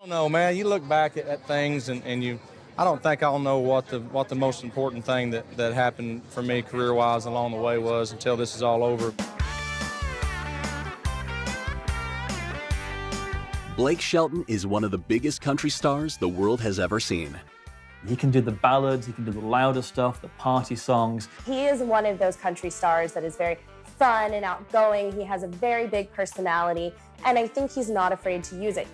I don't know, man. You look back at things and you, I don't think I'll know what the most important thing that happened for me career-wise along the way was until this is all over. Blake Shelton is one of the biggest country stars the world has ever seen. He can do the ballads, he can do the louder stuff, the party songs. He is one of those country stars that is very fun and outgoing. He has a very big personality, and I think he's not afraid to use it.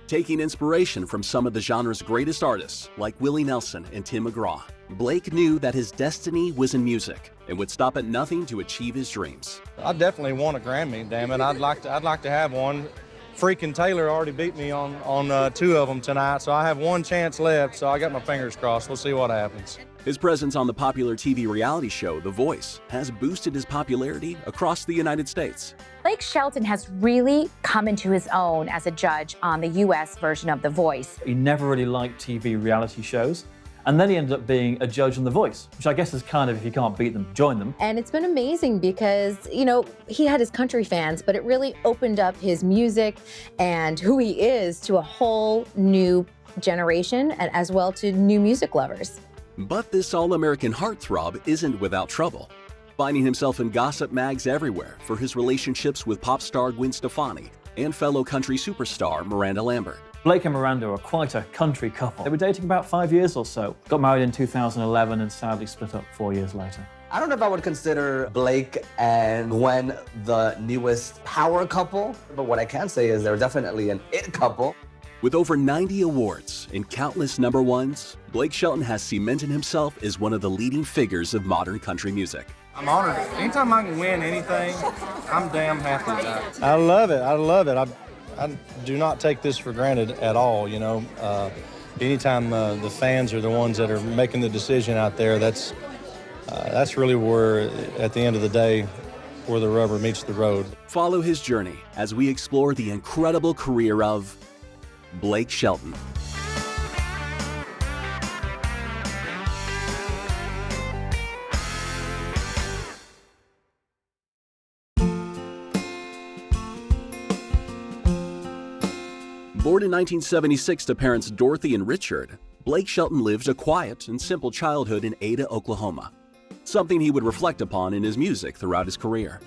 Taking inspiration from some of the genre's greatest artists, like Willie Nelson and Tim McGraw, Blake knew that his destiny was in music and would stop at nothing to achieve his dreams. I definitely want a Grammy, damn it. I'd like to have one. Freaking Taylor already beat me on two of them tonight, so I have one chance left, so I got my fingers crossed. We'll see what happens. His presence on the popular TV reality show, The Voice, has boosted his popularity across the United States. Blake Shelton has really come into his own as a judge on the U.S. version of The Voice. He never really liked TV reality shows. And then he ended up being a judge on The Voice, which I guess is kind of, if you can't beat them, join them. And it's been amazing because, you know, he had his country fans, but it really opened up his music and who he is to a whole new generation and as well to new music lovers. But this all-American heartthrob isn't without trouble, finding himself in gossip mags everywhere for his relationships with pop star Gwen Stefani and fellow country superstar Miranda Lambert. Blake and Miranda are quite a country couple. They were dating about 5 years or so, got married in 2011 and sadly split up 4 years later. I don't know if I would consider Blake and Gwen the newest power couple, but what I can say is they're definitely an it couple. With over 90 awards and countless number ones, Blake Shelton has cemented himself as one of the leading figures of modern country music. I'm honored. Anytime I can win anything, I'm damn happy about it. I love it. I love it. I do not take this for granted at all, you know. Anytime the fans are the ones that are making the decision out there, that's really where, at the end of the day, where the rubber meets the road. Follow his journey as we explore the incredible career of Blake Shelton. Born in 1976 to parents Dorothy and Richard, Blake Shelton lived a quiet and simple childhood in Ada, Oklahoma, something he would reflect upon in his music throughout his career.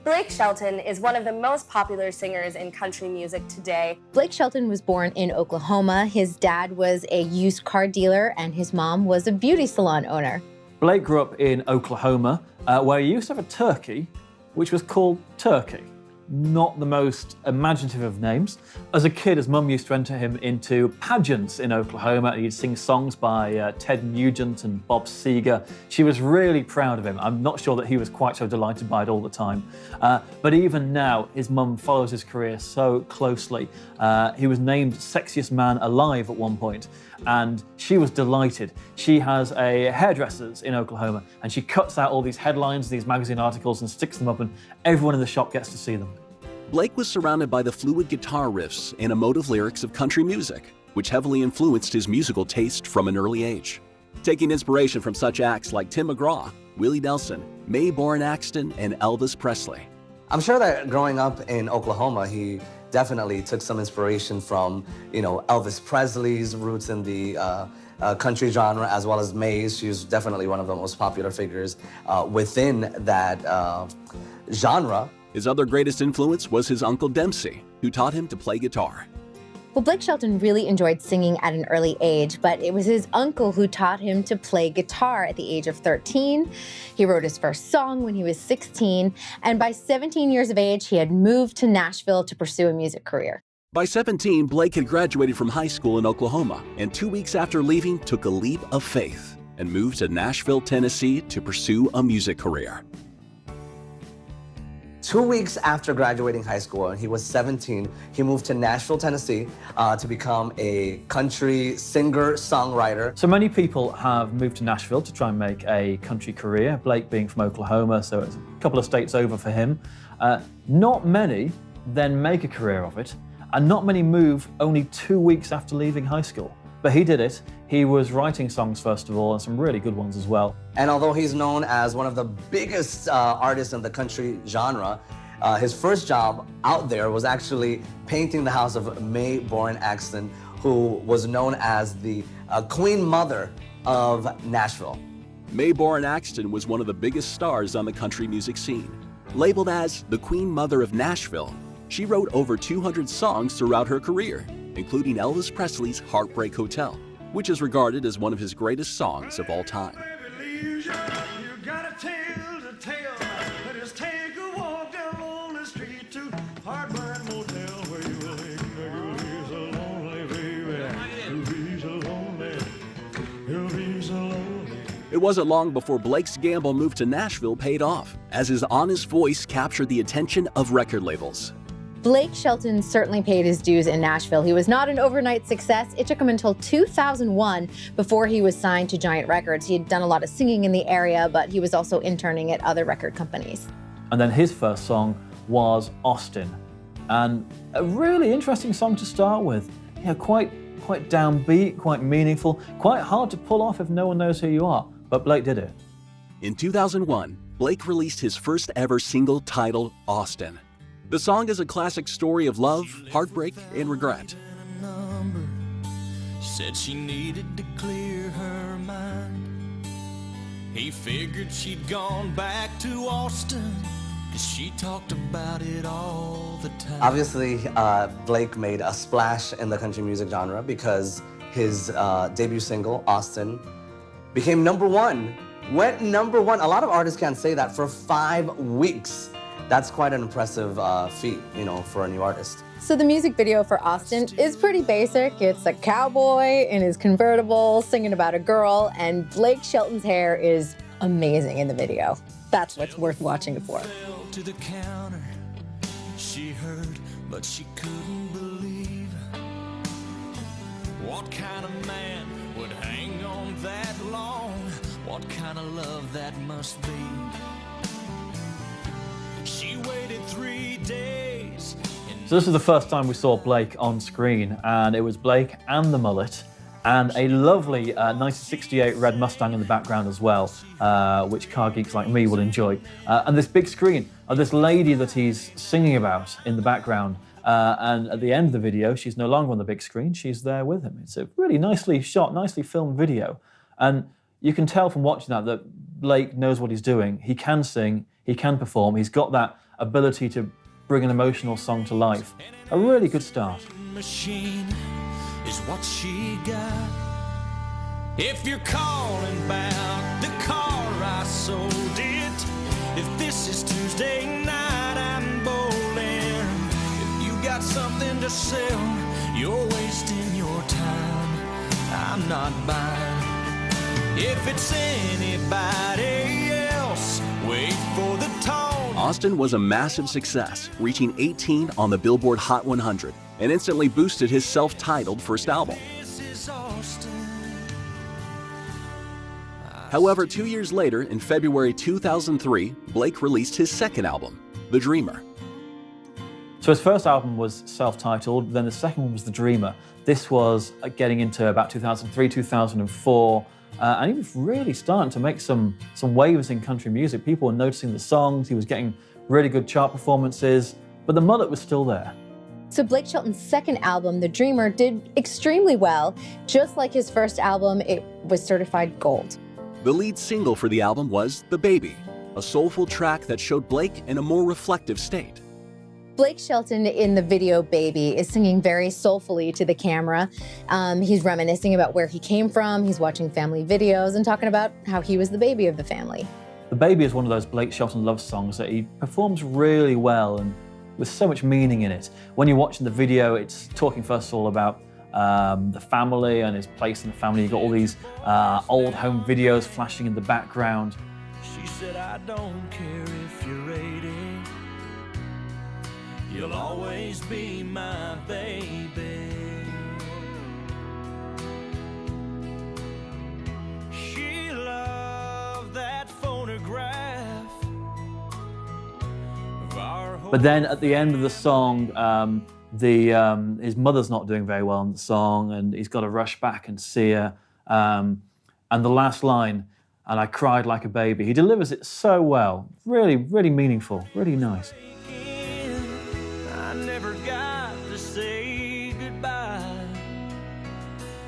Blake Shelton is one of the most popular singers in country music today. Blake Shelton was born in Oklahoma. His dad was a used car dealer and his mom was a beauty salon owner. Blake grew up in Oklahoma, where he used to have a turkey, which was called Turkey. Not the most imaginative of names. As a kid, his mum used to enter him into pageants in Oklahoma. He'd sing songs by Ted Nugent and Bob Seger. She was really proud of him. I'm not sure that he was quite so delighted by it all the time. But even now, his mum follows his career so closely. He was named Sexiest Man Alive at one point, and she was delighted. She has a hairdresser's in Oklahoma, and she cuts out all these headlines, these magazine articles, and sticks them up, and everyone in the shop gets to see them. Blake was surrounded by the fluid guitar riffs and emotive lyrics of country music, which heavily influenced his musical taste from an early age. Taking inspiration from such acts like Tim McGraw, Willie Nelson, Mae Boren Axton, and Elvis Presley. I'm sure that growing up in Oklahoma, he definitely took some inspiration from, you know, Elvis Presley's roots in the country genre, as well as Mae's. She was definitely one of the most popular figures within that genre. His other greatest influence was his Uncle Dempsey, who taught him to play guitar. Well, Blake Shelton really enjoyed singing at an early age, but it was his uncle who taught him to play guitar at the age of 13. He wrote his first song when he was 16, and by 17 years of age, he had moved to Nashville to pursue a music career. By 17, Blake had graduated from high school in Oklahoma, and 2 weeks after leaving, took a leap of faith and moved to Nashville, Tennessee to pursue a music career. 2 weeks after graduating high school, and he was 17, he moved to Nashville, Tennessee to become a country singer-songwriter. So many people have moved to Nashville to try and make a country career, Blake being from Oklahoma, so it's a couple of states over for him. Not many then make a career of it, and not many move only 2 weeks after leaving high school. But he did it. He was writing songs, first of all, and some really good ones as well. And although he's known as one of the biggest artists in the country genre, His first job out there was actually painting the house of Mae Boren Axton, who was known as the Queen Mother of Nashville. Mae Boren Axton was one of the biggest stars on the country music scene. Labeled as the Queen Mother of Nashville, she wrote over 200 songs throughout her career, including Elvis Presley's Heartbreak Hotel, which is regarded as one of his greatest songs of all time. It wasn't long before Blake's gamble move to Nashville paid off, as his honest voice captured the attention of record labels. Blake Shelton certainly paid his dues in Nashville. He was not an overnight success. It took him until 2001 before he was signed to Giant Records. He had done a lot of singing in the area, but he was also interning at other record companies. And then his first song was Austin. And a really interesting song to start with. You know, quite downbeat, quite meaningful, quite hard to pull off if no one knows who you are. But Blake did it. In 2001, Blake released his first ever single titled Austin. The song is a classic story of love, heartbreak, and regret. Said she needed to clear her mind. He figured she'd gone back to Austin, 'cause she talked about it all the time. Obviously, Blake made a splash in the country music genre because his debut single, Austin, became #1. Went #1. A lot of artists can't say that for 5 weeks. That's quite an impressive feat, you know, for a new artist. So the music video for Austin is pretty basic. It's a cowboy in his convertible singing about a girl, and Blake Shelton's hair is amazing in the video. That's what's worth watching it for. To the counter, she heard, but she couldn't believe. What kind of man would hang on that long? What kind of love that must be? She waited 3 days. So this was the first time we saw Blake on screen, and it was Blake and the mullet, and a lovely 1968 red Mustang in the background as well, which car geeks like me will enjoy. And this big screen of this lady that he's singing about in the background. And at the end of the video, she's no longer on the big screen, she's there with him. It's a really nicely shot, nicely filmed video. And you can tell from watching that Blake knows what he's doing. He can sing, he can perform, he's got that ability to bring an emotional song to life. A really good start. Machine is what she got. If you're calling about the car I sold it, if this is Tuesday night I'm bowling, if you got something to sell, you're wasting your time, I'm not buying. If it's anybody else, wait for the tone. Austin was a massive success, reaching 18 on the Billboard Hot 100, and instantly boosted his self-titled first album. However, 2 years later, in February 2003, Blake released his second album, The Dreamer. So his first album was self-titled, then the second one was The Dreamer. This was getting into about 2003, 2004, and he was really starting to make some waves in country music. People were noticing the songs, he was getting really good chart performances, but the mullet was still there. So Blake Shelton's second album, The Dreamer, did extremely well. Just like his first album, it was certified gold. The lead single for the album was The Baby, a soulful track that showed Blake in a more reflective state. Blake Shelton in the video Baby is singing very soulfully to the camera. He's reminiscing about where he came from, he's watching family videos and talking about how he was the baby of the family. The Baby is one of those Blake Shelton love songs that he performs really well and with so much meaning in it. When you're watching the video, it's talking first of all about the family and his place in the family. You've got all these old home videos flashing in the background. She said, I don't care if you're 80, you'll always be my baby. She loved that photograph of our home. But then at the end of the song, his mother's not doing very well in the song, and he's got to rush back and see her. And the last line, and I cried like a baby. He delivers it so well. Really, really meaningful, really nice.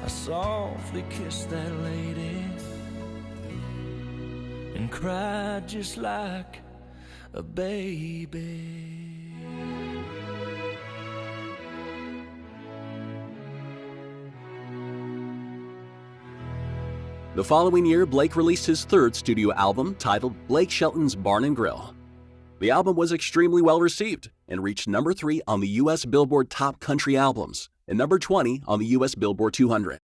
I softly kissed that lady and cried just like a baby. The following year, Blake released his third studio album titled Blake Shelton's Barn and Grill. The album was extremely well received and reached number 3 on the U.S. Billboard Top Country Albums and number 20 on the U.S. Billboard 200.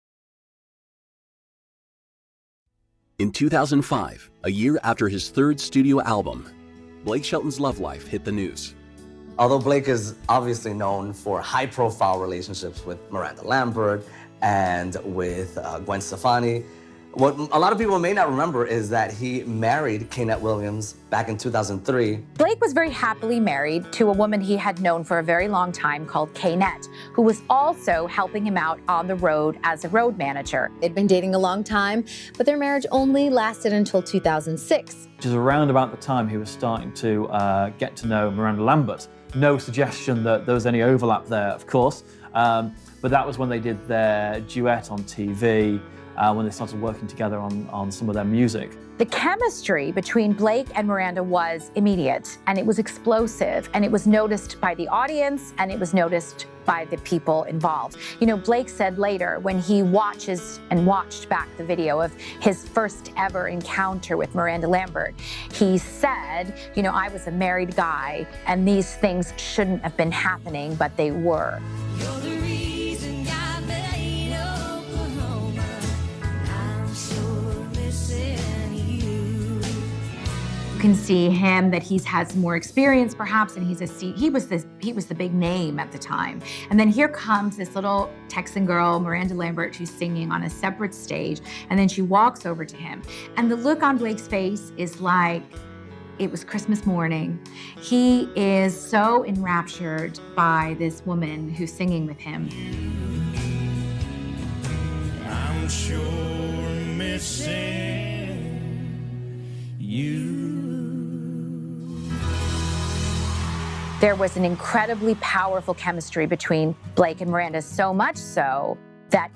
In 2005, a year after his third studio album, Blake Shelton's love life hit the news. Although Blake is obviously known for high-profile relationships with Miranda Lambert and with Gwen Stefani, what a lot of people may not remember is that he married Kynette Williams back in 2003. Blake was very happily married to a woman he had known for a very long time called Kynette, who was also helping him out on the road as a road manager. They'd been dating a long time, but their marriage only lasted until 2006. Which is around about the time he was starting to get to know Miranda Lambert. No suggestion that there was any overlap there, of course, but that was when they did their duet on TV, when they started working together on some of their music. The chemistry between Blake and Miranda was immediate, and it was explosive, and it was noticed by the audience, and it was noticed by the people involved. You know, Blake said later, when he watched back the video of his first ever encounter with Miranda Lambert, he said, you know, I was a married guy, and these things shouldn't have been happening, but they were. You're the reason God made Oklahoma. I'm sure missing you. You can see him that he's had some more experience, perhaps, and he was the big name at the time. And then here comes this little Texan girl, Miranda Lambert, who's singing on a separate stage, and then she walks over to him, and the look on Blake's face is like it was Christmas morning. He is so enraptured by this woman who's singing with him. I'm sure missing you. There was an incredibly powerful chemistry between Blake and Miranda, so much so that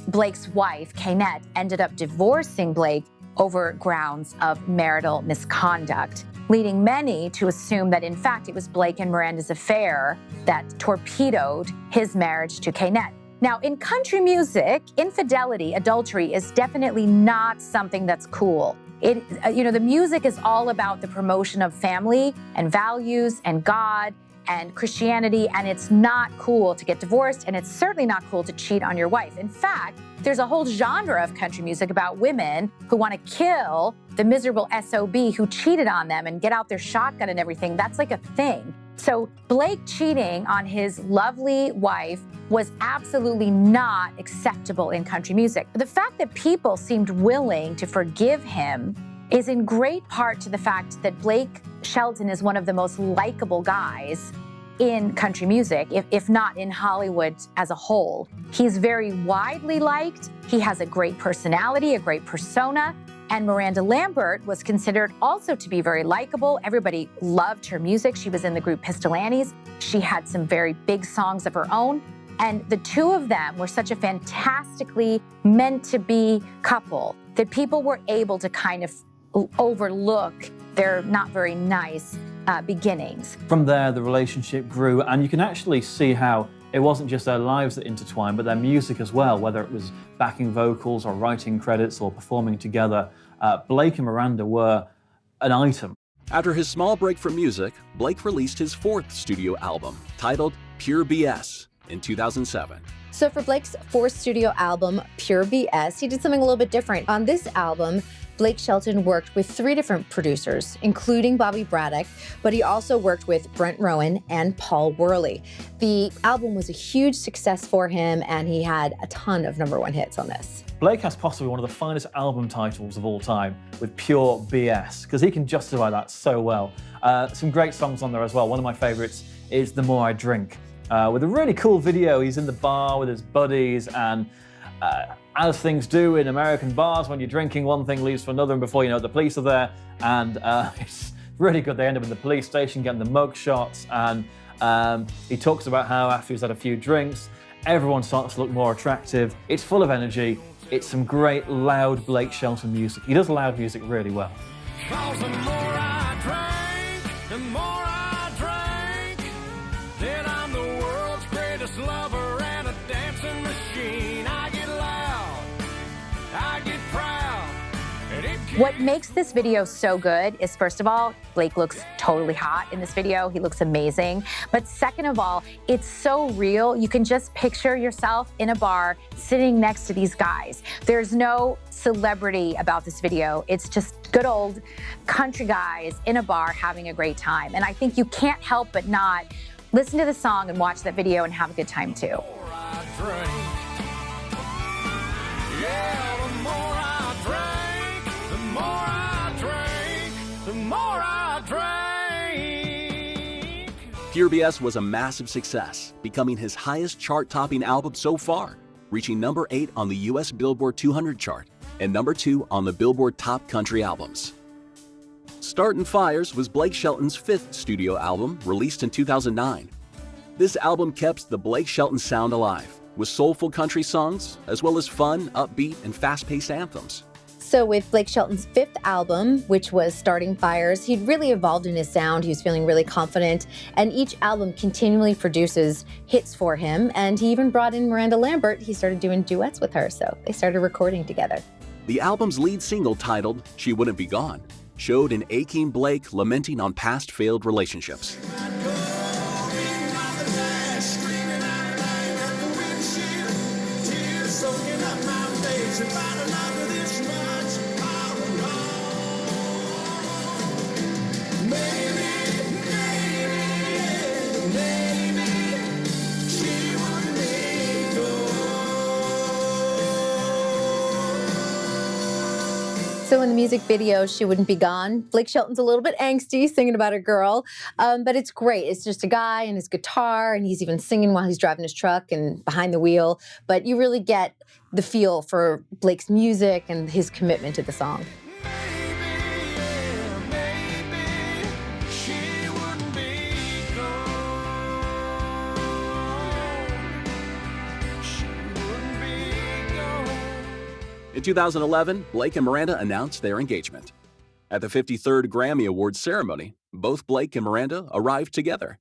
Blake's wife, Kynette, ended up divorcing Blake over grounds of marital misconduct, leading many to assume that, in fact, it was Blake and Miranda's affair that torpedoed his marriage to Kynette. Now, in country music, infidelity, adultery is definitely not something that's cool. The music is all about the promotion of family and values and God and Christianity, and it's not cool to get divorced, and it's certainly not cool to cheat on your wife. In fact, there's a whole genre of country music about women who want to kill the miserable SOB who cheated on them and get out their shotgun and everything. That's like a thing. So Blake cheating on his lovely wife was absolutely not acceptable in country music. The fact that people seemed willing to forgive him is in great part to the fact that Blake Shelton is one of the most likable guys in country music, if not in Hollywood as a whole. He's very widely liked. He has a great personality, a great persona. And Miranda Lambert was considered also to be very likable. Everybody loved her music. She was in the group Pistolantes. She had some very big songs of her own. And the two of them were such a fantastically meant-to-be couple that people were able to kind of overlook their not very nice beginnings. From there, the relationship grew, and you can actually see how it wasn't just their lives that intertwined, but their music as well, whether it was backing vocals or writing credits or performing together. Blake and Miranda were an item. After his small break from music, Blake released his fourth studio album, titled Pure BS, in 2007. So for Blake's fourth studio album, Pure BS, he did something a little bit different. On this album, Blake Shelton worked with 3 different producers, including Bobby Braddock, but he also worked with Brent Rowan and Paul Worley. The album was a huge success for him, and he had a ton of #1 hits on this. Blake has possibly one of the finest album titles of all time, with Pure BS, because he can justify that so well. Some great songs on there as well. One of my favorites is The More I Drink, with a really cool video. He's in the bar with his buddies, and as things do in American bars, when you're drinking, one thing leads to another, and before you know it, the police are there, and it's really good. They end up in the police station getting the mug shots, and he talks about how after he's had a few drinks, Everyone starts to look more attractive. It's full of energy. It's some great, loud Blake Shelton music. He does loud music really well. 'Cause the more I drank, the more I drank. Then I'm the world's greatest lover and a dancing machine. I get loud, I get proud. And it What makes this video so good is, first of all, Blake looks totally hot in this video. He looks amazing. But second of all, it's so real. You can just picture yourself in a bar sitting next to these guys. There's no celebrity about this video. It's just good old country guys in a bar having a great time. And I think you can't help but not listen to the song and watch that video and have a good time too. I drink. Yeah, the more I drank, the more I drank, the more I drank. Pure BS was a massive success, becoming his highest chart-topping album so far, reaching number 8 on the US Billboard 200 chart and number 2 on the Billboard Top Country Albums. Startin' Fires was Blake Shelton's 5th studio album, released in 2009. This album kept the Blake Shelton sound alive, with soulful country songs, as well as fun, upbeat, and fast-paced anthems. So with Blake Shelton's 5th album, which was Starting Fires, he'd really evolved in his sound. He was feeling really confident, and each album continually produces hits for him. And he even brought in Miranda Lambert. He started doing duets with her, so they started recording together. The album's lead single, titled She Wouldn't Be Gone, showed an aching Blake lamenting on past failed relationships. So in the music video, She Wouldn't Be Gone, Blake Shelton's a little bit angsty, singing about a girl, but it's great. It's just a guy and his guitar, and he's even singing while he's driving his truck and behind the wheel. But you really get the feel for Blake's music and his commitment to the song. In 2011, Blake and Miranda announced their engagement. At the 53rd Grammy Awards ceremony, both Blake and Miranda arrived together.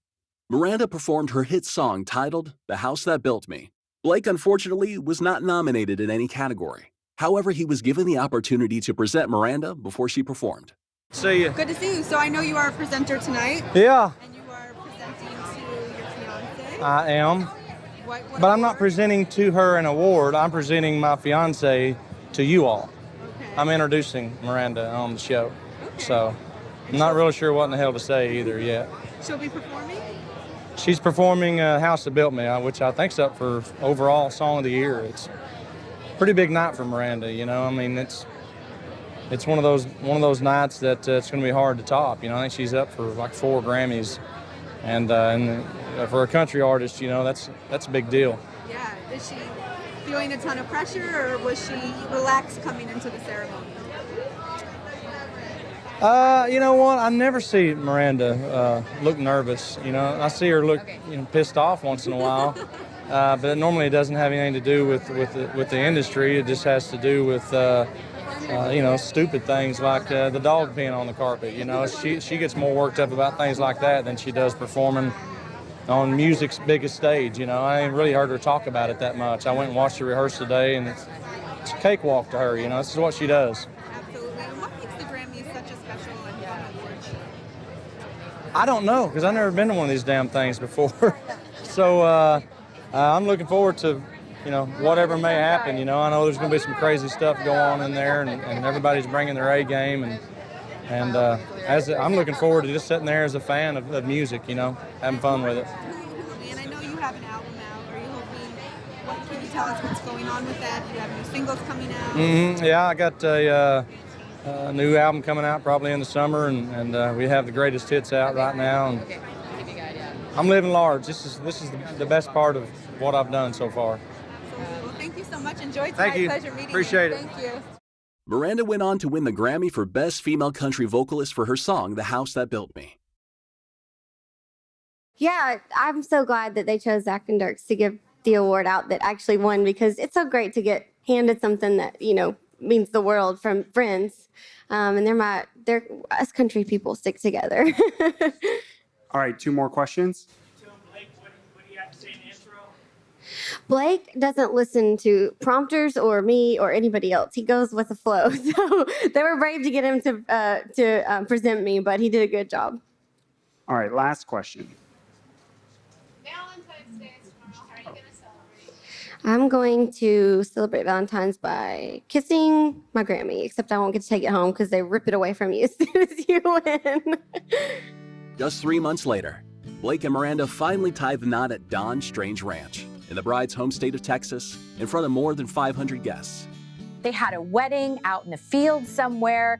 Miranda performed her hit song titled The House That Built Me. Blake, unfortunately, was not nominated in any category. However, he was given the opportunity to present Miranda before she performed. See you. Good to see you. So I know you are a presenter tonight. Yeah, And you are presenting to your fiance. I am. What But I'm not award? presenting to her an award. I'm presenting my fiance to you all. Okay. I'm introducing Miranda on the show. So I'm not really sure what in the hell to say either yet. She'll be performing? She's performing House That Built Me, which I think's up for overall Song of the Year. It's a pretty big night for Miranda, you know. I mean, it's one of those nights that it's going to be hard to top. You know, I think she's up for like 4 Grammys, and for a country artist, you know, that's a big deal. Yeah. Is she feeling a ton of pressure, or was she relaxed coming into the ceremony? You know what? I never see Miranda look nervous. You know, I see her look pissed off once in a while, but normally it doesn't have anything to do with the industry. It just has to do with stupid things like the dog peeing on the carpet. You know, she gets more worked up about things like that than she does performing on music's biggest stage. You know, I ain't really heard her talk about it that much. I went and watched her rehearse today, and it's a cakewalk to her. You know, this is what she does. Absolutely. And what makes the Grammys such a special and fun award show? I don't know, because I've never been to one of these damn things before. So I'm looking forward to, whatever may happen. You know, I know there's going to be some crazy stuff going on in there, and everybody's bringing their A game, and I'm looking forward to just sitting there as a fan of music, having fun with it. And I know you have an album out. Are you hoping? What can you tell us what's going on with that? Do you have new singles coming out? Yeah, I got a new album coming out probably in the summer, and we have the greatest hits out right now. And I'm living large. This is the best part of what I've done so far. Well, thank you so much. Enjoy tonight. Thank you. Pleasure meeting Appreciate you. it. Thank you. Miranda went on to win the Grammy for Best Female Country Vocalist for her song, The House That Built Me. Yeah, I'm so glad that they chose Zach and Dirks to give the award out that actually won, because it's so great to get handed something that, you know, means the world from friends. And they're us country people stick together. All right, 2 more questions. Blake doesn't listen to prompters or me or anybody else. He goes with the flow. So they were brave to get him to present me, but he did a good job. All right, last question. Valentine's Day is tomorrow. How are you going to celebrate? I'm going to celebrate Valentine's by kissing my Grammy, except I won't get to take it home because they rip it away from you as soon as you win. Just 3 months later, Blake and Miranda finally tied the knot at Don's Strange Ranch in the bride's home state of Texas in front of more than 500 guests. They had a wedding out in the field somewhere.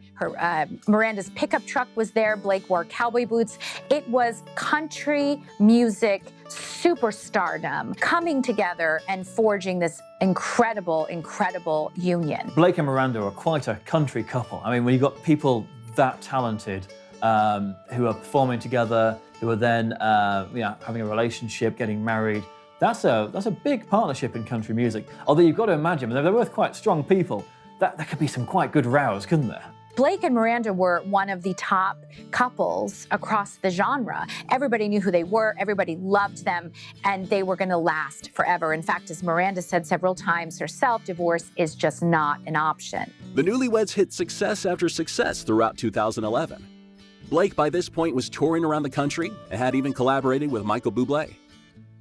Miranda's pickup truck was there. Blake wore cowboy boots. It was country music superstardom coming together and forging this incredible, incredible union. Blake and Miranda are quite a country couple. I mean, when you've got people that talented who are performing together, who are then having a relationship, getting married, that's a big partnership in country music. Although you've got to imagine, they're both quite strong people, that there could be some quite good rows, couldn't there? Blake and Miranda were one of the top couples across the genre. Everybody knew who they were, everybody loved them, and they were gonna last forever. In fact, as Miranda said several times herself, divorce is just not an option. The newlyweds hit success after success throughout 2011. Blake, by this point, was touring around the country and had even collaborated with Michael Bublé.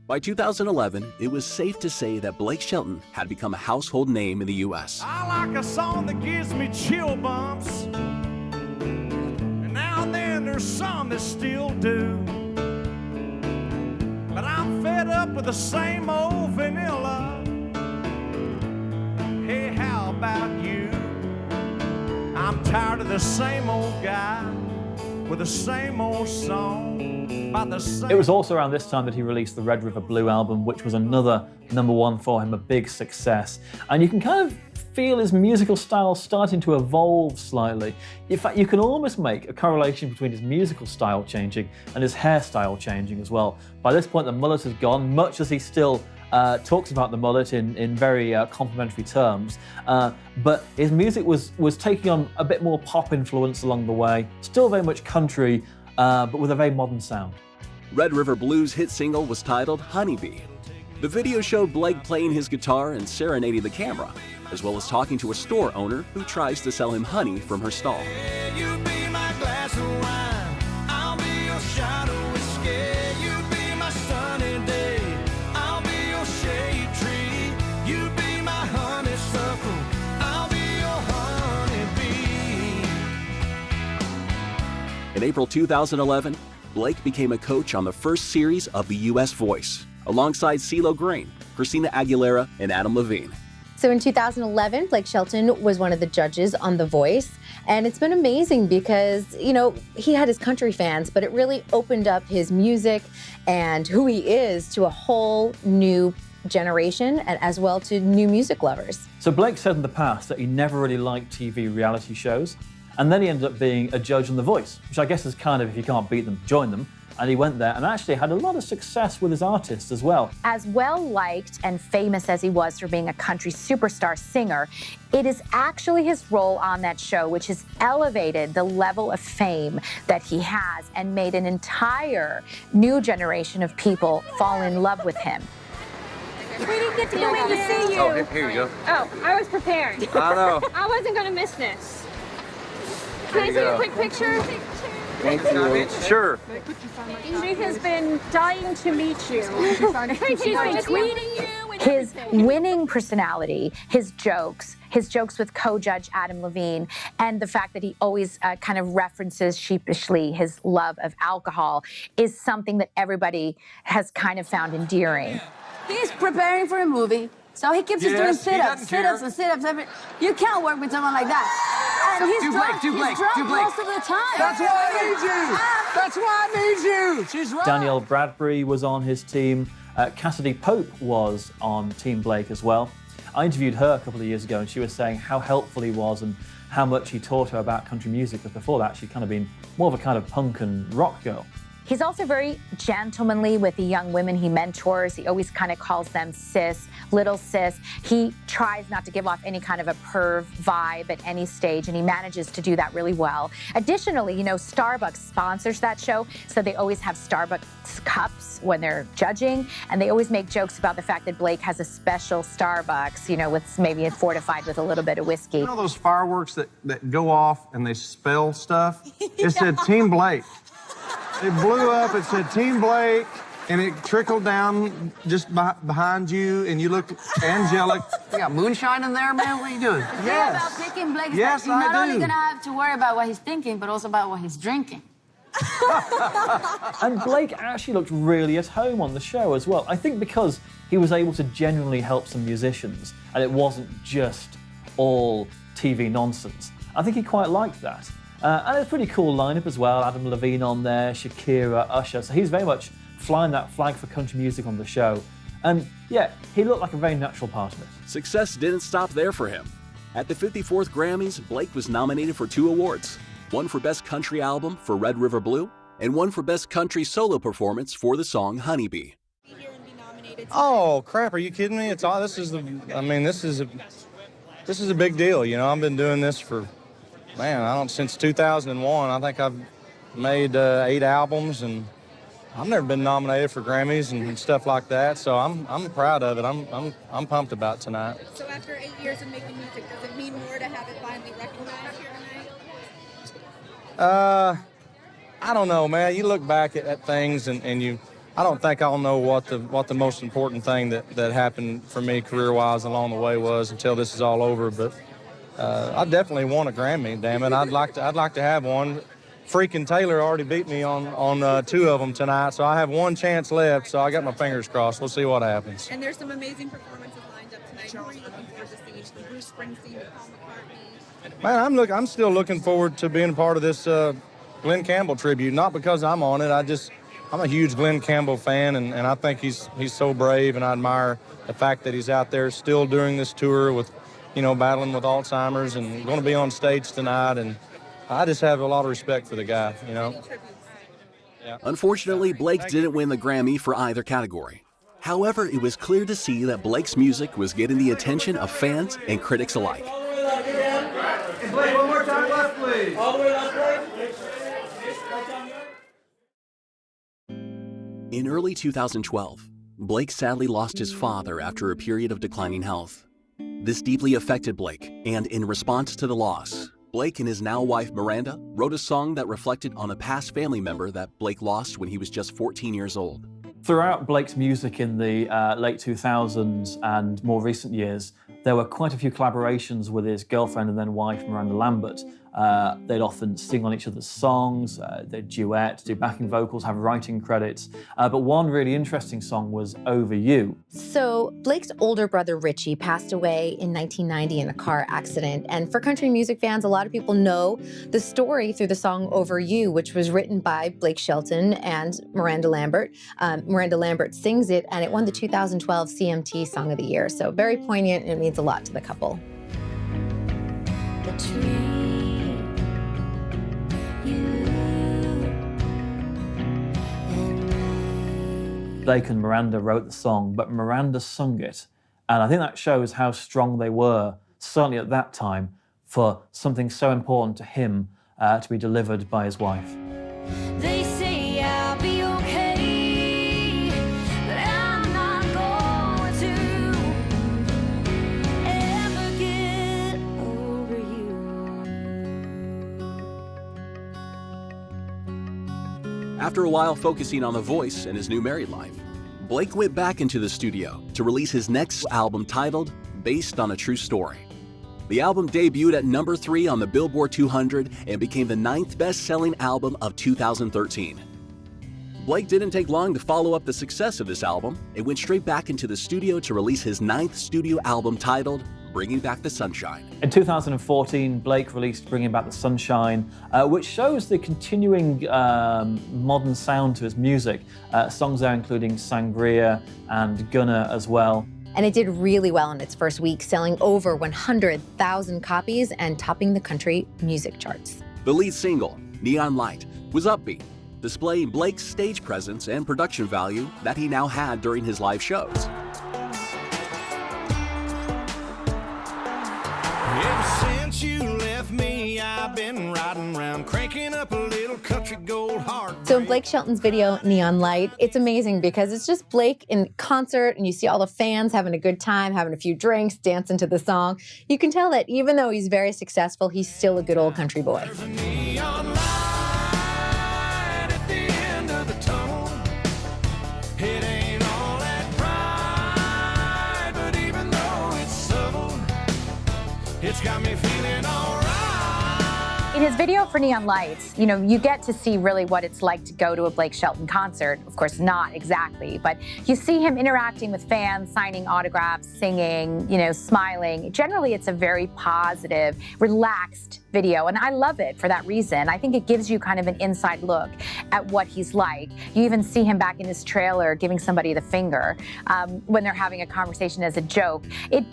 By 2011, it was safe to say that Blake Shelton had become a household name in the U.S. I like a song that gives me chill bumps, and now and then there's some that still do. But I'm fed up with the same old vanilla. Hey, how about you? I'm tired of the same old guy with the same old song. It was also around this time that he released the Red River Blue album, which was another #1 for him, a big success. And you can kind of feel his musical style starting to evolve slightly. In fact, you can almost make a correlation between his musical style changing and his hairstyle changing as well. By this point, the mullet has gone, much as he still talks about the mullet in very complimentary terms. But his music was taking on a bit more pop influence along the way, still very much country, but with a very modern sound. Red River Blues' hit single was titled Honeybee. The video showed Blake playing his guitar and serenading the camera, as well as talking to a store owner who tries to sell him honey from her stall. You be my glass of wine, I'll be your shot of whiskey. You be my sunny day, I'll be your shade tree. You be my honeysuckle, I'll be your honeybee. In April 2011, Blake became a coach on the first series of The U.S. Voice, alongside CeeLo Green, Christina Aguilera, and Adam Levine. So in 2011, Blake Shelton was one of the judges on The Voice. And it's been amazing because, you know, he had his country fans, but it really opened up his music and who he is to a whole new generation, and as well to new music lovers. So Blake said in the past that he never really liked TV reality shows. And then he ended up being a judge on The Voice, which I guess is kind of, if you can't beat them, join them. And he went there and actually had a lot of success with his artists as well. As well liked and famous as he was for being a country superstar singer, it is actually his role on that show which has elevated the level of fame that he has and made an entire new generation of people fall in love with him. We didn't get to go in to see you. Oh, here you go. Oh, I was prepared. I know. I wasn't going to miss this. Can I take a quick picture? Thank you. Sure. She has been dying to meet you. She's been tweeting you. His winning personality, his jokes with co-judge Adam Levine, and the fact that he always kind of references sheepishly his love of alcohol is something that everybody has kind of found endearing. He's preparing for a movie, so he keeps doing sit-ups. You can't work with someone like that. And he's drunk most of the time. That's why I need you. That's why I need you. She's right. Danielle Bradbury was on his team. Cassidy Pope was on Team Blake as well. I interviewed her a couple of years ago, and she was saying how helpful he was and how much he taught her about country music, because before that she'd kind of been more of a kind of punk and rock girl. He's also very gentlemanly with the young women he mentors. He always kind of calls them sis, little sis. He tries not to give off any kind of a perv vibe at any stage, and he manages to do that really well. Additionally, you know, Starbucks sponsors that show, so they always have Starbucks cups when they're judging, and they always make jokes about the fact that Blake has a special Starbucks, you know, with maybe fortified with a little bit of whiskey. You know those fireworks that go off and they spell stuff? It said Team Blake. It blew up, it said Team Blake, and it trickled down just behind you, and you looked angelic. You got moonshine in there, man? What are you doing? The thing about picking Blake is Yes, that you're not I only do. gonna have to worry about what he's thinking, but also about what he's drinking. And Blake actually looked really at home on the show as well. I think because he was able to genuinely help some musicians, and it wasn't just all TV nonsense. I think he quite liked that. And it's a pretty cool lineup as well. Adam Levine on there, Shakira, Usher. So he's very much flying that flag for country music on the show. And yeah, he looked like a very natural part of it. Success didn't stop there for him. At the 54th Grammys, Blake was nominated for 2 awards. One for Best Country Album for Red River Blue, and one for Best Country Solo Performance for the song Honeybee. Oh crap! Are you kidding me? It's all. This is a big deal. You know, I've been doing this for, man, since 2001. I think I've made 8 albums, and I've never been nominated for Grammys and stuff like that. So I'm proud of it. I'm pumped about tonight. So after 8 years of making music, does it mean more to have it finally recognized here tonight? I don't know, man. You look back at things, and you. I don't think I'll know what the most important thing that happened for me career-wise along the way was until this is all over. But I definitely want a Grammy. Damn it, I'd like to have one. Freaking Taylor already beat me on 2 of them tonight, so I have 1 chance left. So I got my fingers crossed. We'll see what happens. And there's some amazing performances lined up tonight. Who are you looking forward to seeing? From Bruce Springsteen to Paul McCartney. Man, I'm still looking forward to being a part of this Glenn Campbell tribute. Not because I'm on it. I'm a huge Glenn Campbell fan, and I think he's so brave, and I admire the fact that he's out there still doing this tour with, you know, battling with Alzheimer's and going to be on stage tonight, and I just have a lot of respect for the guy, you know. Yeah. Unfortunately, Blake didn't win the Grammy for either category. However, it was clear to see that Blake's music was getting the attention of fans and critics alike. Blake, one more time left, please. All the way left, please. In early 2012, Blake sadly lost his father after a period of declining health. This deeply affected Blake, and in response to the loss, Blake and his now wife Miranda wrote a song that reflected on a past family member that Blake lost when he was just 14 years old. Throughout Blake's music in the late 2000s and more recent years, there were quite a few collaborations with his girlfriend and then wife, Miranda Lambert. They'd often sing on each other's songs, they'd duet, do backing vocals, have writing credits. But one really interesting song was Over You. So Blake's older brother, Richie, passed away in 1990 in a car accident. And for country music fans, a lot of people know the story through the song Over You, which was written by Blake Shelton and Miranda Lambert. Miranda Lambert sings it, and it won the 2012 CMT Song of the Year. So very poignant, and it means a lot to the couple. The tree, Blake and Miranda wrote the song, but Miranda sung it. And I think that shows how strong they were, certainly at that time, for something so important to him to be delivered by his wife. They say I'll be okay, but I'm not going to ever get over you. After a while focusing on The Voice and his new married life, Blake went back into the studio to release his next album titled Based on a True Story. The album debuted at number 3 on the Billboard 200 and became the 9th best-selling album of 2013. Blake didn't take long to follow up the success of this album and went straight back into the studio to release his 9th studio album titled Bringing Back the Sunshine. In 2014, Blake released Bringing Back the Sunshine, which shows the continuing modern sound to his music. Songs there including Sangria and Gunner as well. And it did really well in its first week, selling over 100,000 copies and topping the country music charts. The lead single, Neon Light, was upbeat, displaying Blake's stage presence and production value that he now had during his live shows. Ever since you left me, I've been riding around, cranking up a little country gold heart. So in Blake Shelton's video, Neon Light, it's amazing because it's just Blake in concert and you see all the fans having a good time, having a few drinks, dancing to the song. You can tell that even though he's very successful, he's still a good old country boy. There's a neon light at the end of the tunnel. It ain't all that bright, but even though it's subtle, it's got me feeling all right. In his video for Neon Lights, you know, you get to see really what it's like to go to a Blake Shelton concert. Of course, not exactly, but you see him interacting with fans, signing autographs, singing, you know, smiling. Generally, it's a very positive, relaxed video, and I love it for that reason. I think it gives you kind of an inside look at what he's like. You even see him back in his trailer giving somebody the finger when they're having a conversation as a joke.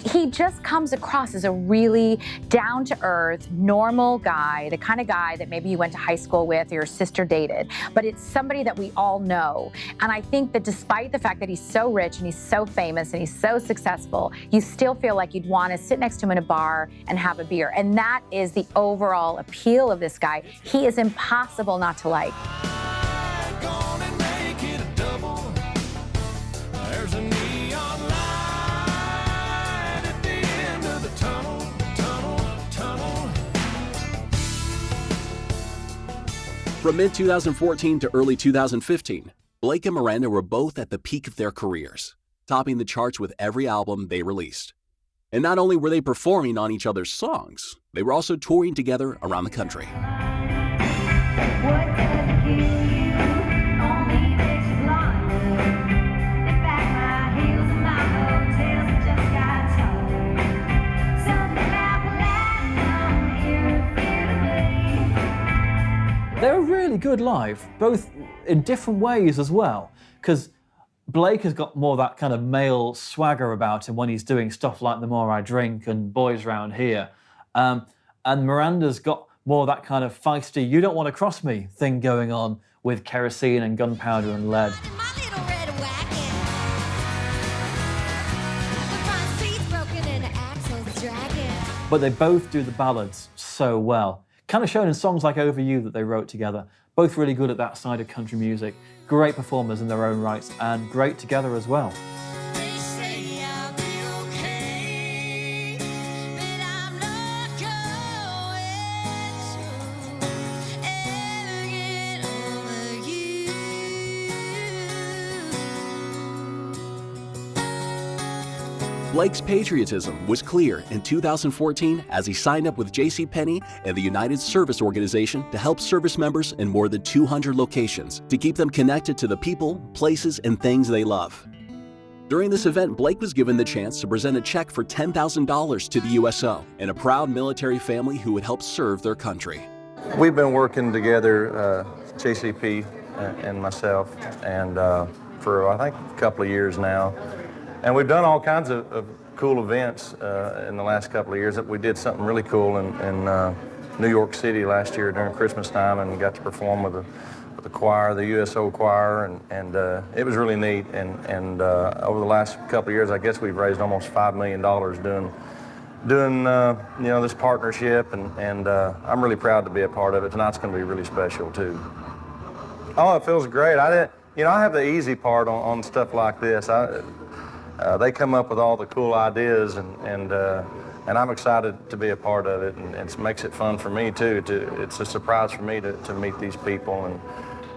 He just comes across as a really down-to-earth, normal guy, the kind of guy that maybe you went to high school with or your sister dated, but it's somebody that we all know. And I think that despite the fact that he's so rich and he's so famous and he's so successful, you still feel like you'd want to sit next to him in a bar and have a beer. And that is the overall appeal of this guy. He is impossible not to like. There's a neon light at the end of the tunnel. From mid-2014 to early 2015, Blake and Miranda were both at the peak of their careers, topping the charts with every album they released. And not only were they performing on each other's songs, they were also touring together around the country. They were really good live, both in different ways as well, because Blake has got more that kind of male swagger about him when he's doing stuff like The More I Drink and Boys Round Here. And Miranda's got more that kind of feisty, you don't want to cross me thing going on with kerosene and gunpowder and lead. But they both do the ballads so well. Kind of shown in songs like Over You that they wrote together. Both really good at that side of country music. Great performers in their own rights and great together as well. Blake's patriotism was clear in 2014 as he signed up with JCPenney and the United Service Organization to help service members in more than 200 locations to keep them connected to the people, places, and things they love. During this event, Blake was given the chance to present a check for $10,000 to the USO and a proud military family who would help serve their country. We've been working together, JCP and myself, and for I think a couple of years now. And we've done all kinds of cool events in the last couple of years. We did something really cool in New York City last year during Christmas time, and we got to perform with the choir, the USO choir, and it was really neat. And over the last couple of years, I guess we've raised almost $5 million doing you know, this partnership, and I'm really proud to be a part of it. Tonight's going to be really special too. Oh, it feels great. I have the easy part on stuff like this. They come up with all the cool ideas, and I'm excited to be a part of it, and it makes it fun for me too. It's a surprise for me to meet these people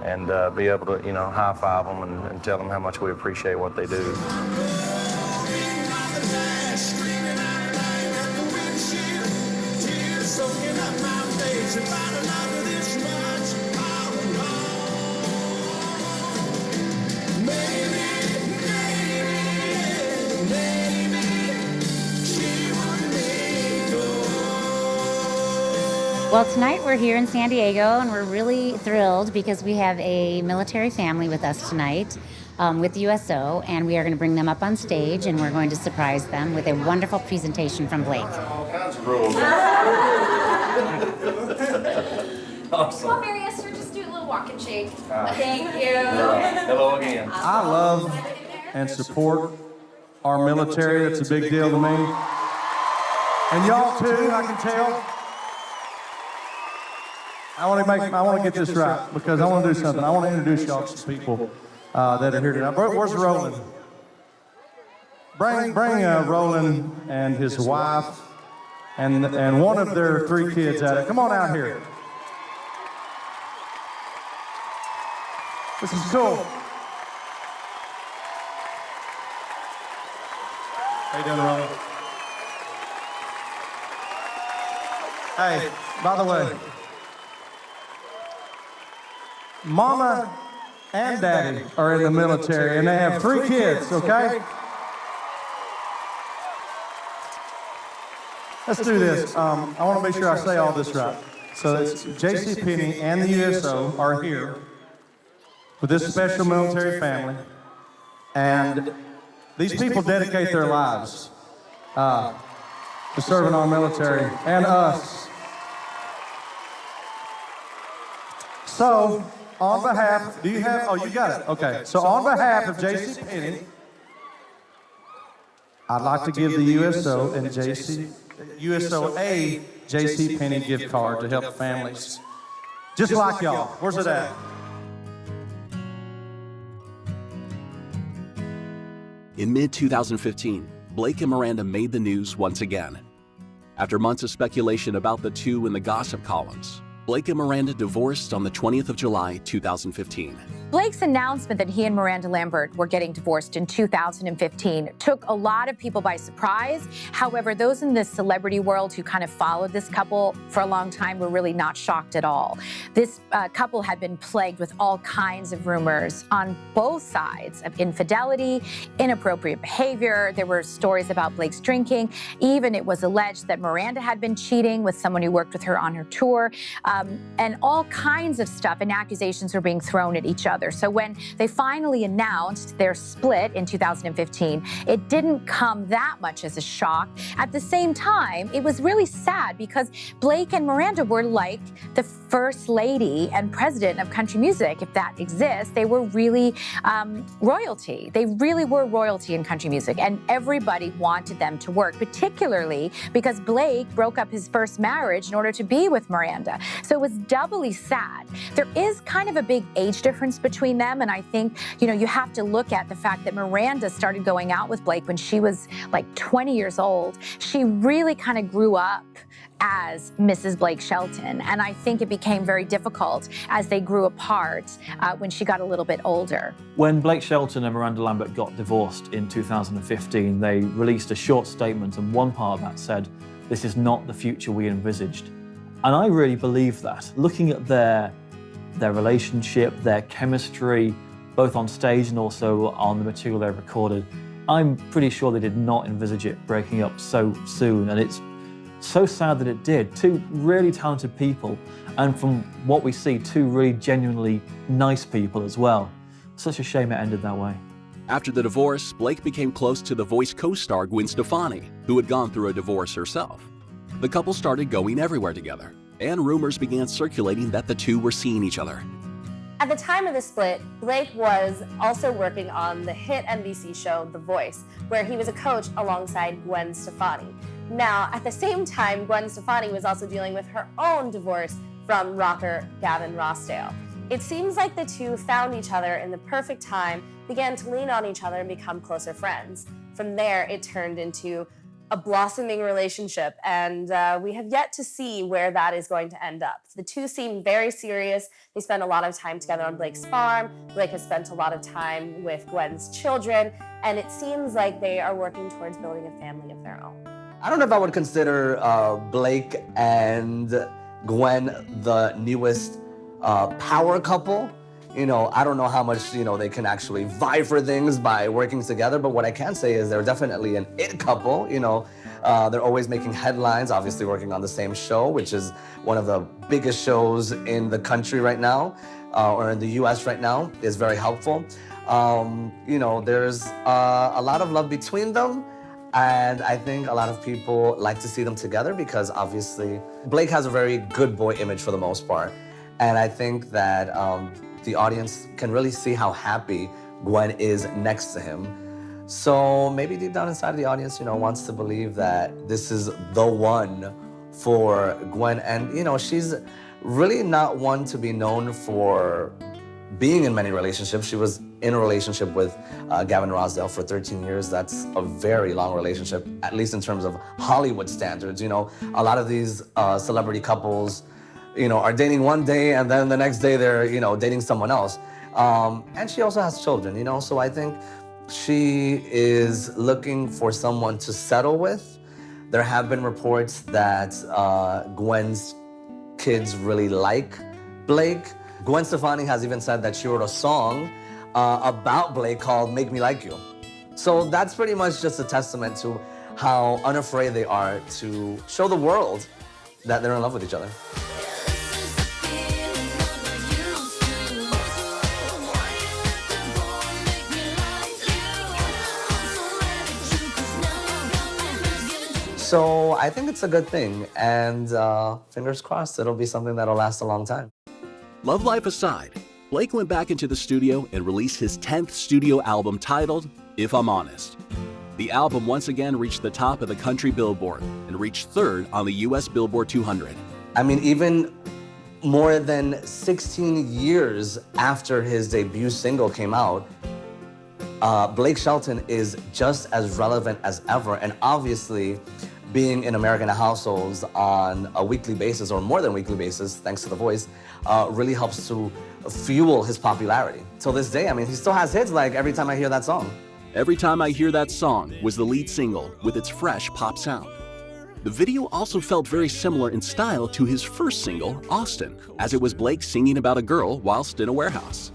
and be able to, you know, high five them and tell them how much we appreciate what they do. Well, tonight we're here in San Diego, and we're really thrilled because we have a military family with us tonight with the USO, and we are going to bring them up on stage, and we're going to surprise them with a wonderful presentation from Blake. All kinds of rules. Awesome. Come on, Mary Esther, just do a little walk and shake. Ah. Thank you. Hello again. I love and support our military. That's a big deal to me. And y'all too, I can tell. I want to get this right because I want to do something. I want to introduce y'all to some people that are here tonight. Where's Roland? Bring Roland and his wife and one of their 3 kids out. Come on out here. This is cool. How you doing, Roland? Hey, by the way, Mama and Daddy are in the military, and they have 3 kids, okay? Let's do this. I want to make sure I say all this right. So it's JCPenney and the USO are here with this special military family, and these people dedicate their lives to serving our military and us. So, on behalf, do you have, oh, you got it, okay. So on behalf of JCPenney, I'd like to give the USO and USO a JCPenney gift card to help families just like y'all. Where's it at? In mid-2015, Blake and Miranda made the news once again. After months of speculation about the two in the gossip columns, Blake and Miranda divorced on the 20th of July, 2015. Blake's announcement that he and Miranda Lambert were getting divorced in 2015 took a lot of people by surprise. However, those in the celebrity world who kind of followed this couple for a long time were really not shocked at all. This couple had been plagued with all kinds of rumors on both sides of infidelity, inappropriate behavior. There were stories about Blake's drinking. Even it was alleged that Miranda had been cheating with someone who worked with her on her tour. And all kinds of stuff and accusations were being thrown at each other. So when they finally announced their split in 2015, it didn't come that much as a shock. At the same time, it was really sad because Blake and Miranda were like the first lady and president of country music, if that exists. They were really royalty. They really were royalty in country music, and everybody wanted them to work, particularly because Blake broke up his first marriage in order to be with Miranda. So it was doubly sad. There is kind of a big age difference between them, and I think, you have to look at the fact that Miranda started going out with Blake when she was like 20 years old. She really kind of grew up as Mrs. Blake Shelton, and I think it became very difficult as they grew apart when she got a little bit older. When Blake Shelton and Miranda Lambert got divorced in 2015, they released a short statement, and one part of that said, "This is not the future we envisaged." And I really believe that. Looking at their relationship, their chemistry, both on stage and also on the material they recorded, I'm pretty sure they did not envisage it breaking up so soon. And it's so sad that it did. Two really talented people, and from what we see, two really genuinely nice people as well. Such a shame it ended that way. After the divorce, Blake became close to The Voice co-star Gwen Stefani, who had gone through a divorce herself. The couple started going everywhere together, and rumors began circulating that the two were seeing each other. At the time of the split, Blake was also working on the hit NBC show The Voice, where he was a coach alongside Gwen Stefani. Now, at the same time, Gwen Stefani was also dealing with her own divorce from rocker Gavin Rossdale. It seems like the two found each other in the perfect time, began to lean on each other and become closer friends. From there, it turned into a blossoming relationship, and we have yet to see where that is going to end up. The two seem very serious. They spend a lot of time together on Blake's farm. Blake has spent a lot of time with Gwen's children, and it seems like they are working towards building a family of their own. I don't know if I would consider Blake and Gwen the newest power couple. I don't know how much, they can actually vie for things by working together, but what I can say is they're definitely an it couple. They're always making headlines, obviously working on the same show, which is one of the biggest shows in the country right now, or in the US right now, is very helpful. There's a lot of love between them, and I think a lot of people like to see them together because obviously Blake has a very good boy image for the most part. And I think that the audience can really see how happy Gwen is next to him. So maybe deep down inside the audience, wants to believe that this is the one for Gwen. And, she's really not one to be known for being in many relationships. She was in a relationship with Gavin Rossdale for 13 years. That's a very long relationship, at least in terms of Hollywood standards. A lot of these celebrity couples, are dating one day and then the next day they're, dating someone else. And she also has children, so I think she is looking for someone to settle with. There have been reports that Gwen's kids really like Blake. Gwen Stefani has even said that she wrote a song about Blake called Make Me Like You. So that's pretty much just a testament to how unafraid they are to show the world that they're in love with each other. So I think it's a good thing, and fingers crossed it'll be something that'll last a long time. Love life aside, Blake went back into the studio and released his 10th studio album titled If I'm Honest. The album once again reached the top of the country Billboard and reached 3rd on the US Billboard 200. I mean, even more than 16 years after his debut single came out, Blake Shelton is just as relevant as ever, and obviously being in American households on a weekly basis or more than weekly basis, thanks to The Voice, really helps to fuel his popularity. Till this day, I mean, he still has hits like Every Time I Hear That Song. Every Time I Hear That Song was the lead single with its fresh pop sound. The video also felt very similar in style to his first single, Austin, as it was Blake singing about a girl whilst in a warehouse.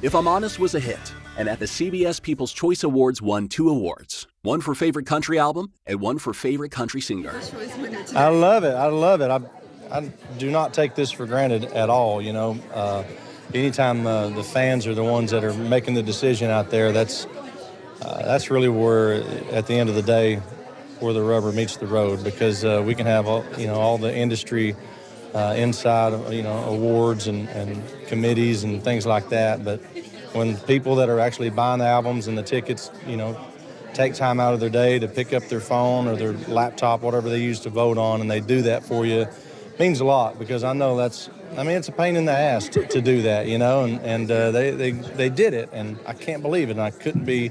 If I'm Honest was a hit, and at the CBS People's Choice Awards won 2 awards, one for Favorite Country Album and one for Favorite Country Singer. I love it. I love it. I do not take this for granted at all, Anytime the fans are the ones that are making the decision out there, that's really where, at the end of the day, where the rubber meets the road, because we can have all the industry inside, awards and committees and things like that. But when people that are actually buying the albums and the tickets, take time out of their day to pick up their phone or their laptop, whatever they use to vote on, and they do that for you, it means a lot, because I know it's a pain in the ass to do that, and they did it, and I can't believe it, and I couldn't be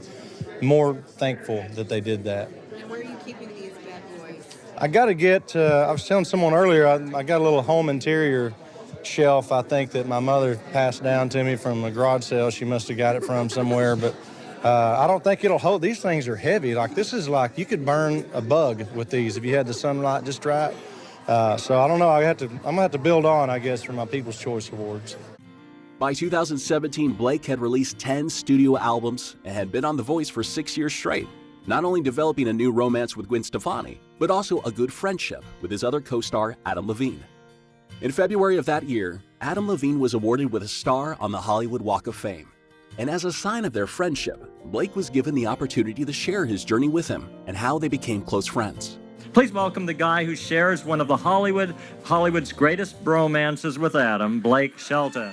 more thankful that they did that. And where are you keeping these bad boys? I got to get, I was telling someone earlier, I got a little home interior shelf, I think, that my mother passed down to me from a garage sale. She must have got it from somewhere, but I don't think it'll hold. These things are heavy. This is like, you could burn a bug with these if you had the sunlight just right. So I don't know, I'm gonna have to build on, I guess, for my People's Choice Awards. By 2017, Blake had released 10 studio albums and had been on The Voice for 6 years straight, not only developing a new romance with Gwen Stefani, but also a good friendship with his other co-star, Adam Levine. In February of that year, Adam Levine was awarded with a star on the Hollywood Walk of Fame. And as a sign of their friendship, Blake was given the opportunity to share his journey with him and how they became close friends. Please welcome the guy who shares one of the Hollywood's greatest bromances with Adam, Blake Shelton.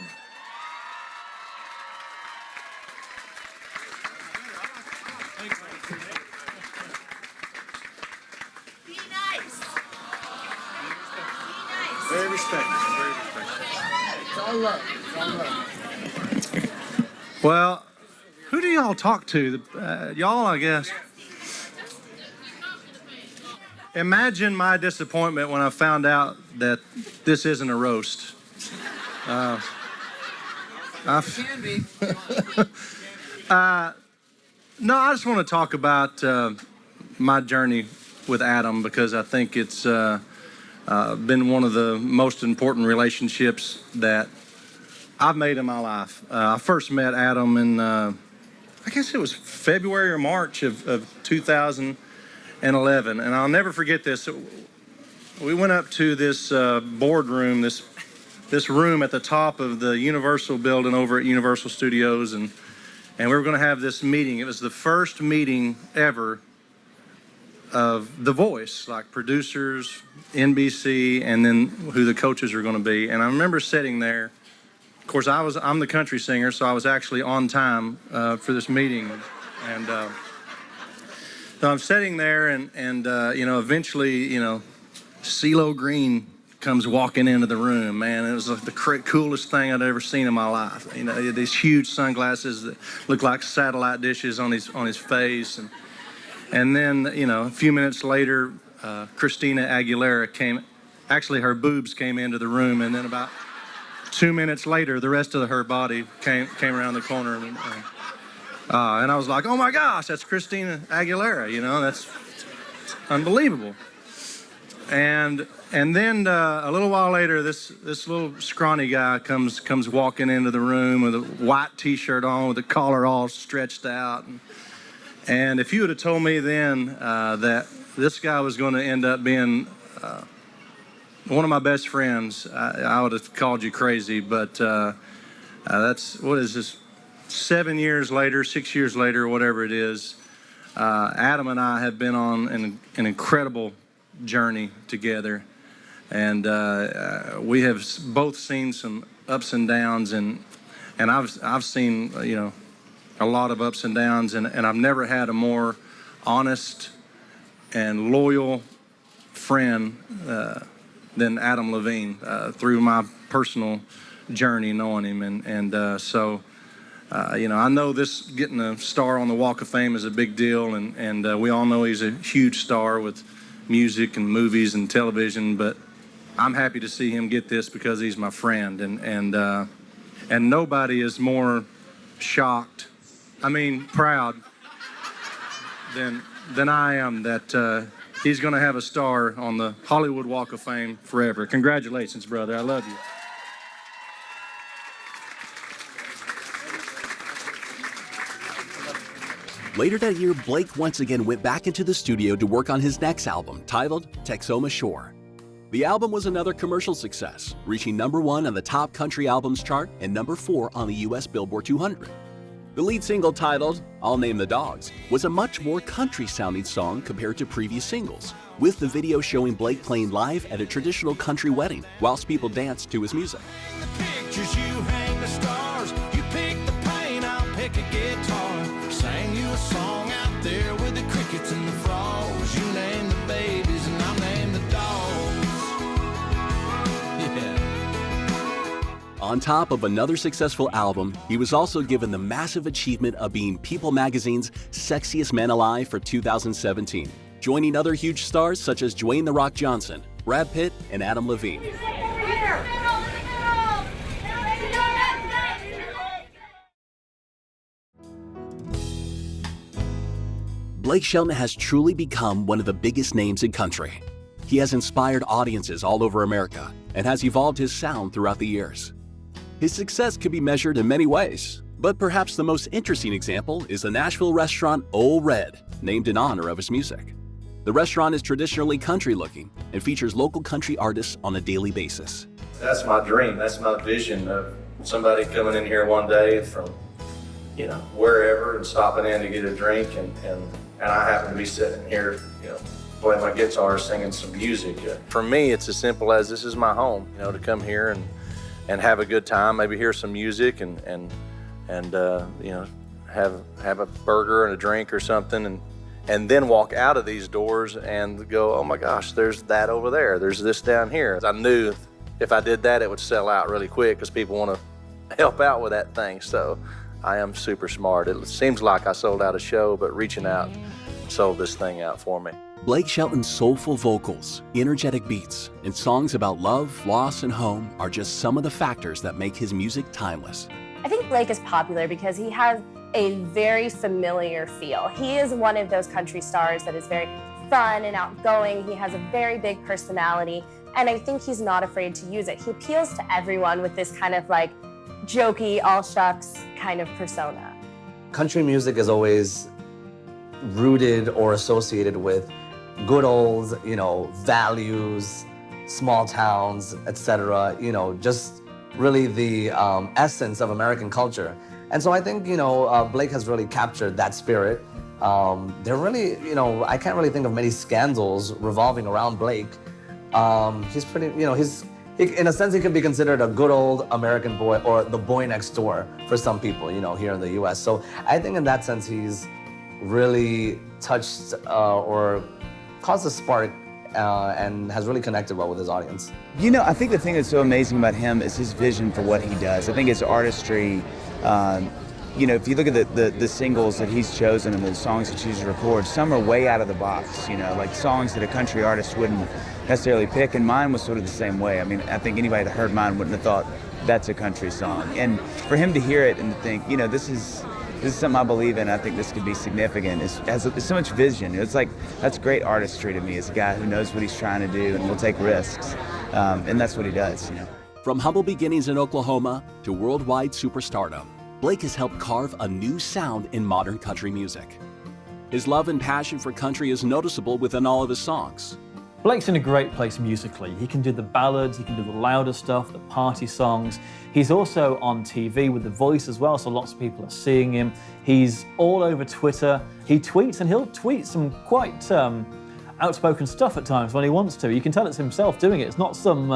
Be nice. Very respectful. Very respectful. It's all love. It's all love. Well, who do y'all talk to? Y'all, I guess. Imagine my disappointment when I found out that this isn't a roast. Can be. No, I just want to talk about my journey with Adam, because I think it's been one of the most important relationships that I've made in my life. I first met Adam in, I guess it was February or March of 2011, and I'll never forget this. We went up to this boardroom, this this room at the top of the Universal building over at Universal Studios, and we were going to have this meeting. It was the first meeting ever of The Voice, like producers, NBC, and then who the coaches are going to be. And I remember sitting there. Of course, I'm the country singer, so I was actually on time for this meeting. And so I'm sitting there, and eventually, CeeLo Green comes walking into the room. Man, it was like the coolest thing I'd ever seen in my life. He had these huge sunglasses that looked like satellite dishes on his face, and then a few minutes later, Christina Aguilera came. Actually, her boobs came into the room, and then about 2 minutes later, the rest of her body came around the corner, and I was like, "Oh my gosh, that's Christina Aguilera!" That's unbelievable. And then a little while later, this little scrawny guy comes walking into the room with a white T-shirt on, with the collar all stretched out. And if you would have told me then that this guy was going to end up being one of my best friends, I would have called you crazy. But that's, what is this, 6 years later, whatever it is, Adam and I have been on an incredible journey together. And we have both seen some ups and downs, and I've seen, a lot of ups and downs, and I've never had a more honest and loyal friend than Adam Levine through my personal journey knowing him. So I know this getting a star on the Walk of Fame is a big deal, and we all know he's a huge star with music and movies and television, but I'm happy to see him get this because he's my friend, and nobody is more shocked, proud than I am that he's going to have a star on the Hollywood Walk of Fame forever. Congratulations, brother. I love you. Later that year, Blake once again went back into the studio to work on his next album, titled Texoma Shore. The album was another commercial success, reaching #1 on the top country albums chart and #4 on the US Billboard 200. The lead single, titled I'll Name the Dogs, was a much more country-sounding song compared to previous singles, with the video showing Blake playing live at a traditional country wedding whilst people danced to his music. Pictures, you hang the stars, you pick the paint, I'll pick a guitar. Sang you a song out there with the crickets and the frogs. You name the babies and I'll name the dogs. Yeah. On top of another successful album, he was also given the massive achievement of being People magazine's Sexiest Man Alive for 2017, joining other huge stars such as Dwayne "The Rock" Johnson, Brad Pitt, and Adam Levine. Blake Shelton has truly become one of the biggest names in country. He has inspired audiences all over America and has evolved his sound throughout the years. His success can be measured in many ways, but perhaps the most interesting example is the Nashville restaurant Ole Red, named in honor of his music. The restaurant is traditionally country-looking and features local country artists on a daily basis. That's my dream. That's my vision of somebody coming in here one day from, wherever and stopping in to get a drink, and I happen to be sitting here, playing my guitar, singing some music. For me, it's as simple as this is my home, to come here and have a good time, maybe hear some music and have a burger and a drink or something, and then walk out of these doors and go, oh my gosh, there's that over there, there's this down here. I knew if I did that, it would sell out really quick because people want to help out with that thing. So I am super smart. It seems like I sold out a show, but reaching out sold this thing out for me. Blake Shelton's soulful vocals, energetic beats, and songs about love, loss, and home are just some of the factors that make his music timeless. I think Blake is popular because he has a very familiar feel. He is one of those country stars that is very fun and outgoing. He has a very big personality, and I think he's not afraid to use it. He appeals to everyone with this kind of like jokey, all shucks kind of persona. Country music is always rooted or associated with good old, values, small towns, etc. Just really the essence of American culture. And so I think, Blake has really captured that spirit. There really, I can't really think of many scandals revolving around Blake. He's pretty, in a sense, he could be considered a good old American boy or the boy next door for some people, here in the US. So I think in that sense, he's really touched or caused a spark and has really connected well with his audience. I think the thing that's so amazing about him is his vision for what he does. I think his artistry, if you look at the singles that he's chosen and the songs he chooses to record, some are way out of the box, like songs that a country artist wouldn't necessarily pick, and mine was sort of the same way. I mean, I think anybody that heard mine wouldn't have thought that's a country song. And for him to hear it and to think, this is something I believe in, I think this could be significant. It has so much vision. It's like, that's great artistry to me, as a guy who knows what he's trying to do and will take risks. And that's what he does, From humble beginnings in Oklahoma to worldwide superstardom, Blake has helped carve a new sound in modern country music. His love and passion for country is noticeable within all of his songs. Blake's in a great place musically. He can do the ballads, he can do the louder stuff, the party songs. He's also on TV with The Voice as well, so lots of people are seeing him. He's all over Twitter. He tweets, and he'll tweet some quite outspoken stuff at times when he wants to. You can tell it's himself doing it. It's not some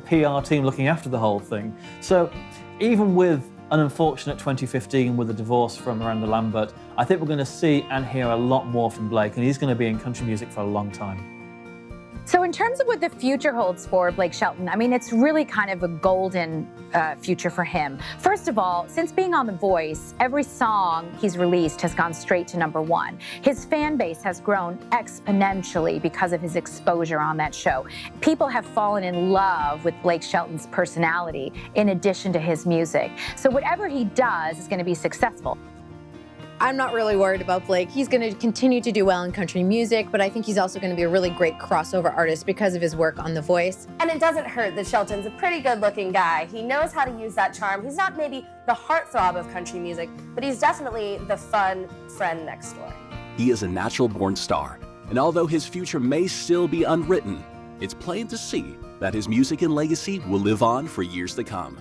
PR team looking after the whole thing. So even with an unfortunate 2015 with a divorce from Miranda Lambert, I think we're going to see and hear a lot more from Blake, and he's going to be in country music for a long time. So in terms of what the future holds for Blake Shelton, I mean, it's really kind of a golden future for him. First of all, since being on The Voice, every song he's released has gone straight to #1. His fan base has grown exponentially because of his exposure on that show. People have fallen in love with Blake Shelton's personality in addition to his music. So whatever he does is going to be successful. I'm not really worried about Blake. He's going to continue to do well in country music, but I think he's also going to be a really great crossover artist because of his work on The Voice. And it doesn't hurt that Shelton's a pretty good-looking guy. He knows how to use that charm. He's not maybe the heartthrob of country music, but he's definitely the fun friend next door. He is a natural-born star, and although his future may still be unwritten, it's plain to see that his music and legacy will live on for years to come.